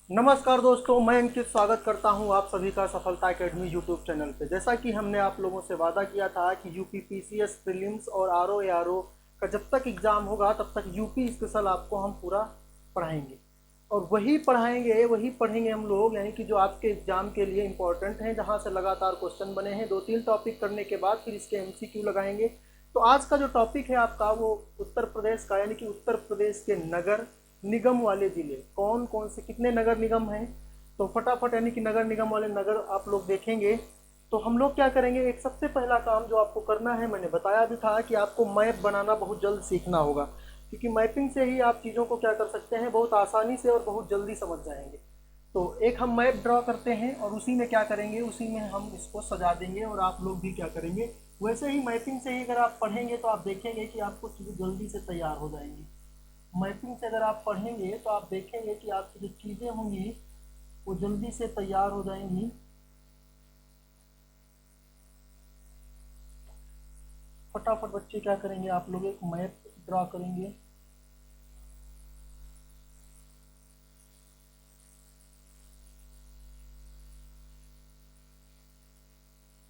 नमस्कार दोस्तों, मैं अंकित स्वागत करता हूं आप सभी का सफलता एकेडमी यूट्यूब चैनल पे। जैसा कि हमने आप लोगों से वादा किया था कि यूपी पीसीएस प्रीलिम्स और आरओ एआरओ का जब तक एग्ज़ाम होगा तब तक यूपी स्पेशल आपको हम पूरा पढ़ाएंगे। और वही पढ़ेंगे हम लोग, यानी कि जो आपके एग्ज़ाम के लिए इम्पोर्टेंट हैं, जहाँ से लगातार क्वेश्चन बने हैं। 2-3 टॉपिक करने के बाद फिर इसके एमसीक्यू लगाएंगे। तो आज का जो टॉपिक है आपका वो उत्तर प्रदेश का, यानी कि उत्तर प्रदेश के नगर निगम वाले ज़िले कौन कौन से, कितने नगर निगम हैं। तो फटाफट यानी कि नगर निगम वाले नगर आप लोग देखेंगे। तो हम लोग क्या करेंगे, एक सबसे पहला काम जो आपको करना है, मैंने बताया भी था कि आपको मैप बनाना बहुत जल्द सीखना होगा, क्योंकि मैपिंग से ही आप चीज़ों को क्या कर सकते हैं, बहुत आसानी से और बहुत जल्दी समझ जाएंगे। तो एक हम मैप ड्रॉ करते हैं और उसी में क्या करेंगे, उसी में हम इसको सजा देंगे और आप लोग भी क्या करेंगे, वैसे ही मैपिंग से ही अगर आप पढ़ेंगे तो आप देखेंगे कि आपको चीज़ें जल्दी से तैयार हो जाएंगी। मैपिंग से अगर आप पढ़ेंगे तो आप देखेंगे कि आपकी जो चीज़ें होंगी वो जल्दी से तैयार हो जाएंगी। फटाफट बच्चे क्या करेंगे, आप लोग एक मैप ड्रा करेंगे।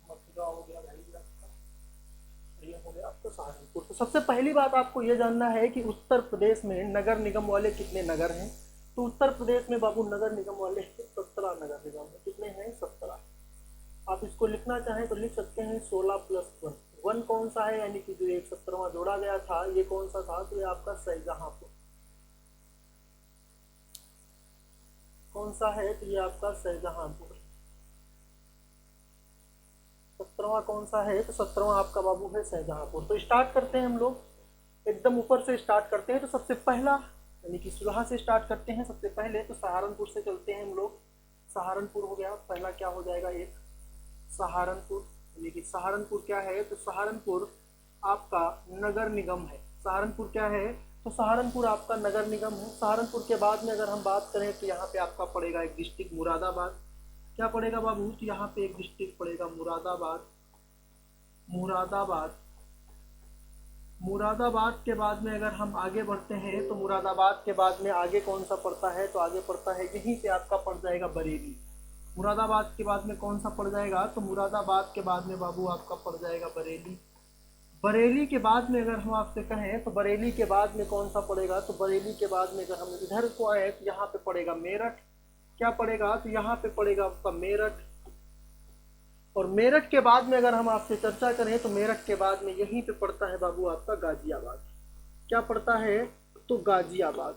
मथुरा हो गया भाई आपका, ये हो गया आपका सहारनपुर। तो सबसे पहली बात आपको ये जानना है कि उत्तर प्रदेश में नगर निगम वाले कितने नगर हैं। तो उत्तर प्रदेश में बाबू नगर निगम वाले 17 नगर निगम है। कितने हैं? 17। आप इसको लिखना चाहें तो लिख सकते हैं 16+1। वन कौन सा है, यानी कि जो एक 17वां जोड़ा गया था, ये कौन सा था, तो ये आपका शाहजहांपुर। कौन सा है, तो ये आपका शाहजहांपुर। 17वां कौन सा है, तो 17वां आपका बाबू है शाहजहांपुर। तो स्टार्ट करते हैं हम लोग, एकदम ऊपर से स्टार्ट करते हैं। तो सबसे पहला यानी कि सुलह से स्टार्ट करते हैं। सबसे पहले तो सहारनपुर से चलते हैं हम लोग। सहारनपुर हो गया पहला, क्या हो जाएगा, एक सहारनपुर। यानी कि सहारनपुर क्या है, तो सहारनपुर आपका नगर निगम है। सहारनपुर क्या है, तो सहारनपुर आपका नगर निगम है। सहारनपुर के बाद में अगर हम बात करें तो यहाँ पे आपका पड़ेगा एक डिस्ट्रिक्ट मुरादाबाद। क्या पड़ेगा बाबू, तो यहाँ पे एक डिस्ट्रिक्ट पड़ेगा मुरादाबाद। मुरादाबाद। मुरादाबाद के बाद में अगर हम आगे बढ़ते हैं तो मुरादाबाद के बाद में आगे कौन सा पड़ता है, तो आगे पड़ता है, यहीं पे आपका पड़ जाएगा बरेली। मुरादाबाद के बाद में कौन सा पड़ जाएगा, तो मुरादाबाद के बाद में बाबू आपका पड़ जाएगा बरेली। बरेली के बाद में अगर हम आपसे कहें तो बरेली के बाद में कौन सा पड़ेगा, तो बरेली के बाद में अगर हम इधर को आए तो यहाँ पे पड़ेगा मेरठ। क्या पड़ेगा, तो यहाँ पे पड़ेगा आपका मेरठ। और मेरठ के बाद में अगर हम आपसे चर्चा करें तो मेरठ के बाद में यहीं पे पड़ता है बाबू आपका गाजियाबाद। क्या पड़ता है, तो गाजियाबाद।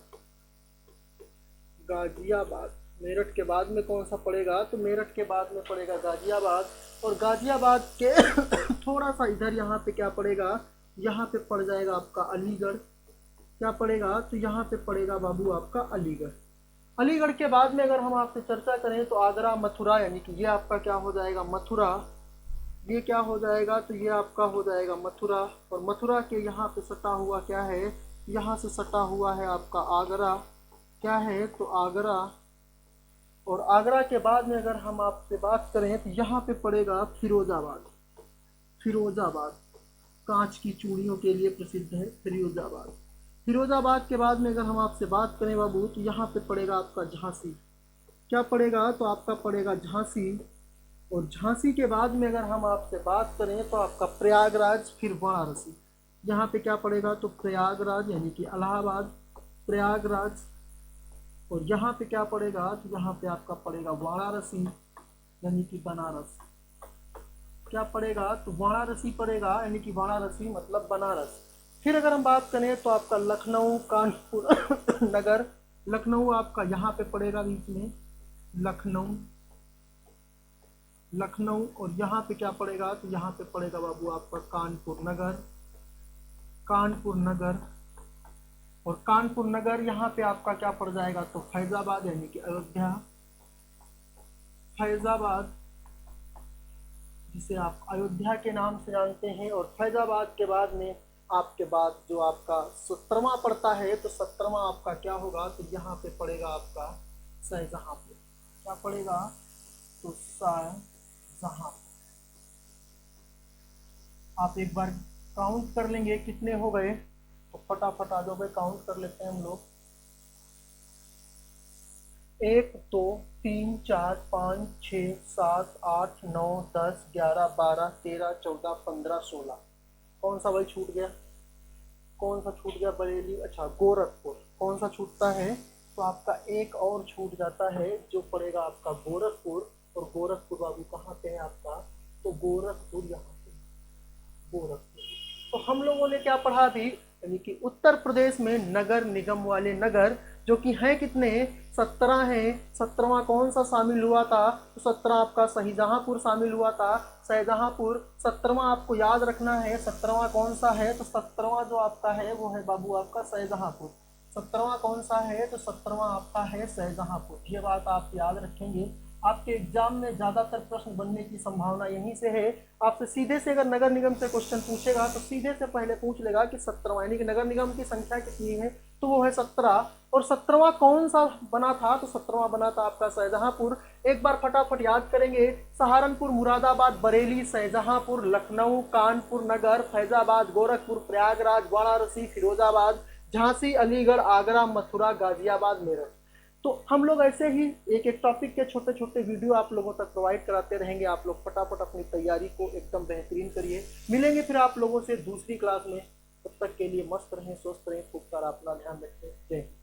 गाजियाबाद मेरठ के बाद में कौन सा पड़ेगा, तो मेरठ के बाद में पड़ेगा गाजियाबाद। और गाजियाबाद के थोड़ा सा इधर यहाँ पे क्या पड़ेगा, यहाँ पे पड़ जाएगा आपका अलीगढ़। क्या पड़ेगा, तो यहाँ पे पड़ेगा बाबू आपका अलीगढ़। अलीगढ़ के बाद में अगर हम आपसे चर्चा करें तो आगरा मथुरा, यानी कि ये आपका क्या हो जाएगा, मथुरा। ये क्या हो जाएगा, तो ये आपका हो जाएगा मथुरा। और मथुरा के यहाँ पे सटा हुआ क्या है, यहाँ से सटा हुआ है आपका आगरा। क्या है, तो आगरा। और आगरा के बाद में अगर हम आपसे बात करें तो यहाँ पे पड़ेगा फिरोजाबाद। फिरोजाबाद कांच की चूड़ियों के लिए प्रसिद्ध है फिरोजाबाद। फिरोजाबाद के बाद में अगर हम आपसे बात करें बाबू तो यहाँ पे पड़ेगा आपका झांसी। क्या पड़ेगा, तो आपका पड़ेगा झांसी। और झांसी के बाद में अगर हम आपसे बात करें तो आपका प्रयागराज, फिर वाराणसी। यहाँ पे क्या पड़ेगा, तो प्रयागराज यानी कि इलाहाबाद। प्रयागराज। और यहाँ पे क्या पड़ेगा, तो यहाँ पे आपका पड़ेगा वाराणसी यानी कि बनारस। क्या पड़ेगा, तो वाराणसी पड़ेगा, यानी कि वाराणसी मतलब बनारस। फिर अगर हम बात करें तो आपका लखनऊ कानपुर नगर। लखनऊ आपका यहाँ पे पड़ेगा बीच में, लखनऊ। लखनऊ। और यहाँ पे क्या पड़ेगा, तो यहाँ पे पड़ेगा बाबू आपका कानपुर नगर। कानपुर नगर। और कानपुर नगर यहाँ पे आपका क्या पड़ जाएगा, तो फैजाबाद यानी कि अयोध्या। फैजाबाद, जिसे आप अयोध्या के नाम से जानते हैं। और फैजाबाद के बाद में आपके बाद जो आपका 17वां पड़ता है, तो 17वां आपका क्या होगा, तो यहाँ पे पड़ेगा आपका शाहजहांपुर। क्या पड़ेगा, तो शाहजहांपुर। आप एक बार काउंट कर लेंगे कितने हो गए, तो फटाफट आ जाओ भाई, काउंट कर लेते हैं हम लोग। 1 2 3 4 5 6 7 8 9 10 11 12 13 14 15 16। कौन सा भाई छूट गया? कौन सा छूट गया? बरेली, अच्छा गोरखपुर। कौन सा छूटता है? तो आपका एक और छूट जाता है जो पड़ेगा आपका गोरखपुर। और गोरखपुर बाबू कहाँ पे है आपका? तो गोरखपुर यहाँ पे, गोरखपुर। तो हम लोगों ने क्या पढ़ा अभी, यानी कि उत्तर प्रदेश में नगर निगम वाले नगर जो कि हैं कितने? 17 हैं। 17वां कौन सा शामिल हुआ था? तो 17 आपका शाहजहांपुर शामिल हुआ था। शाहजहांपुर। 17वां आपको याद रखना है, 17वां कौन सा है? तो 17वां जो आपका है वो है बाबू आपका शाहजहांपुर। 17वां कौन सा है? तो 17वां आपका है शाहजहांपुर। ये बात आप याद रखेंगे। आपके एग्जाम में ज्यादातर प्रश्न बनने की संभावना यहीं से है। आपसे सीधे से अगर नगर निगम से क्वेश्चन पूछेगा तो सीधे से पहले पूछ लेगा कि 17वां, यानी कि नगर निगम की संख्या कितनी है? तो वो है 17। और 17वां कौन सा बना था? तो 17वां बना था आपका शाहजहांपुर। एक बार फटाफट याद करेंगे, सहारनपुर, मुरादाबाद, बरेली, शाहजहांपुर, लखनऊ, कानपुर नगर, फैजाबाद, गोरखपुर, प्रयागराज, वाराणसी, फिरोजाबाद, झांसी, अलीगढ़, आगरा, मथुरा, गाजियाबाद, मेरठ। तो हम लोग ऐसे ही एक एक टॉपिक के छोटे छोटे वीडियो आप लोगों तक प्रोवाइड कराते रहेंगे। आप लोग फटाफट अपनी तैयारी को एकदम बेहतरीन करिए। मिलेंगे फिर आप लोगों से दूसरी क्लास में। तब तक के लिए मस्त रहें, स्वस्थ रहें, खूब सारा अपना ध्यान रखें। जय हिंद।